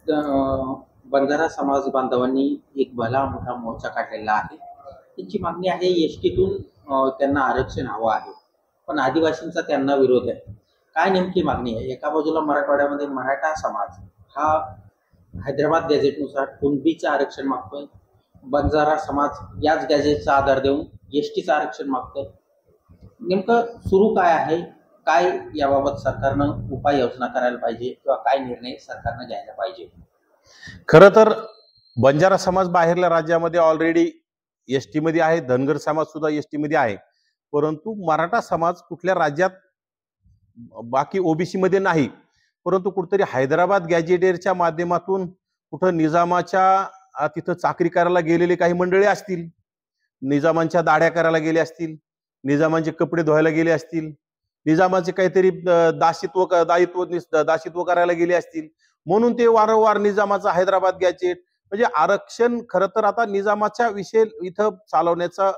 बंजारा समाज बांधवांनी एक भला मोठा मोर्चा काढलेला आहे. त्यांची मागणी आहे एसटीतून त्यांना आरक्षण हवं आहे. पण आदिवासींचा त्यांना विरोध आहे. काय नेमकी मागणी आहे? एका बाजूला मराठवाड्यामध्ये मराठा समाज हा हैदराबाद गॅझेटनुसार कुणबीचं आरक्षण मागतोय. बंजारा समाज याच गॅझेटचा आधार देऊन एसटीचं आरक्षण मागतोय. नेमकं सुरू काय आहे? काय याबाबत सरकारनं उपाययोजना करायला पाहिजे किंवा काय निर्णय सरकारनं घ्यायला पाहिजे? खरं तर बंजारा समाज बाहेरल्या राज्यामध्ये ऑलरेडी एसटी मध्ये आहे, धनगर समाज सुद्धा एसटी मध्ये आहे. परंतु मराठा समाज कुठल्या राज्यात बाकी ओबीसी मध्ये नाही. परंतु कुठेतरी हैदराबाद गॅजेटियरच्या माध्यमातून कुठं निजामाच्या तिथं चाकरी करायला गेलेले काही मंडळी असतील, निजामांच्या दाढ्या करायला गेले असतील, निजामांचे कपडे धुवायला गेले असतील, निजामाचे काहीतरी दासित्व करायला गेले असतील, म्हणून ते वारंवार निजामाचा हैदराबाद गॅजेट म्हणजे आरक्षण खरं तर आता निजामाच्या विषय इथं चालवण्याचा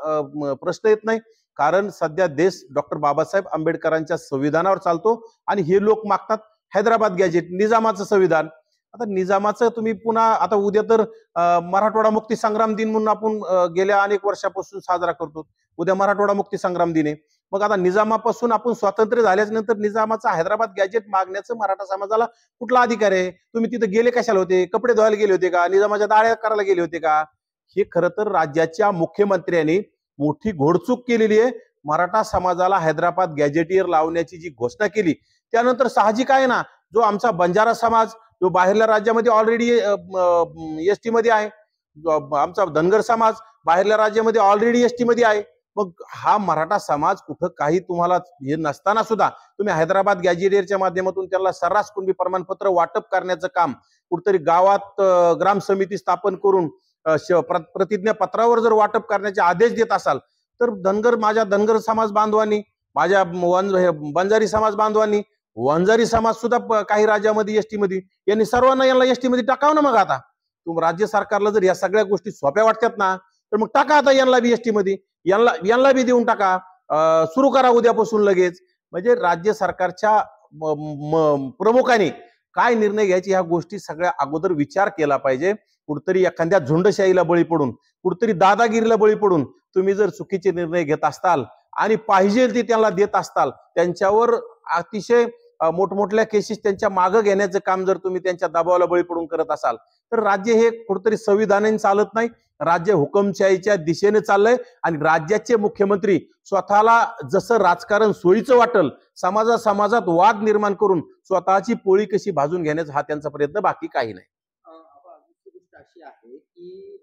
प्रश्न येत नाही. कारण सध्या देश डॉक्टर बाबासाहेब आंबेडकरांच्या संविधानावर चालतो आणि हे लोक मागतात हैदराबाद गॅजेट, निजामाचं संविधान. आता निजामाचं तुम्ही पुन्हा आता उद्या तर मराठवाडा मुक्ती संग्राम दिन म्हणून आपण गेल्या अनेक वर्षापासून साजरा करतो. उद्या मराठवाडा मुक्ती संग्राम दिन आहे. मग आता निजामापासून आपण स्वातंत्र्य झाल्याच्या नंतर निजामाचा हैदराबाद गॅजेट मागण्याचं मराठा समाजाला कुठला अधिकार आहे? तुम्ही तिथे गेले कशाला होते? कपडे धुवायला गेले होते का? निजामाच्या दाढ्या करायला गेले होते का? हे खरं तर राज्याच्या मुख्यमंत्र्यांनी मोठी घोडचूक केलेली आहे. मराठा समाजाला हैदराबाद गॅजेटियर लावण्याची जी घोषणा केली त्यानंतर साहजिक आहे ना, जो आमचा बंजारा समाज जो बाहेरल्या राज्यामध्ये ऑलरेडी एसटी मध्ये आहे, आमचा धनगर समाज बाहेरल्या राज्यामध्ये ऑलरेडी एसटी मध्ये आहे. मग हा मराठा समाज कुठं काही तुम्हाला हे नसताना सुद्धा तुम्ही हैदराबाद गॅजेटियरच्या माध्यमातून त्याला सर्रास कुणबी प्रमाणपत्र वाटप करण्याचं काम कुठतरी गावात ग्राम समिती स्थापन करून प्रतिज्ञा पत्रावर जर वाटप करण्याचे आदेश देत असाल तर माझ्या धनगर समाज बांधवांनी, माझ्या बंजारी समाज बांधवांनी, वंजारी समाज सुद्धा काही राज्यामध्ये एसटी मध्ये, यांनी सर्वांना यांना एसटी मध्ये टाकावं ना. मग आता तुम राज्य सरकारला जर या सगळ्या गोष्टी सोप्या वाटतात ना तर मग टाका आता यांना बी एसटी मध्ये, यांना बी देऊन टाका, सुरू करा उद्यापासून लगेच. म्हणजे राज्य सरकारच्या प्रमुखांनी काय निर्णय घ्यायचे ह्या गोष्टी सगळ्या अगोदर विचार केला पाहिजे. कुठतरी एखाद्या झुंडशाहीला बळी पडून, कुठतरी दादागिरीला बळी पडून तुम्ही जर चुकीचे निर्णय घेत असताल आणि पाहिजे ते त्यांना देत असताल, त्यांच्यावर अतिशय मोठमोठ्या केसेस त्यांच्या मागे घेण्याचं काम जर तुम्ही त्यांच्या दबावाला बळी पडून करत असाल तर राज्य हे कुठतरी संविधानाने चालत नाही. राज्य हुकुमशाहीच्या दिशेने चाललंय आणि राज्याचे मुख्यमंत्री स्वतःला जसं राजकारण सोयीचं वाटल समाजात वाद निर्माण करून स्वतःची पोळी कशी भाजून घेण्याचा हा त्यांचा प्रयत्न, बाकी काही नाही. दुसरी गोष्ट अशी आहे की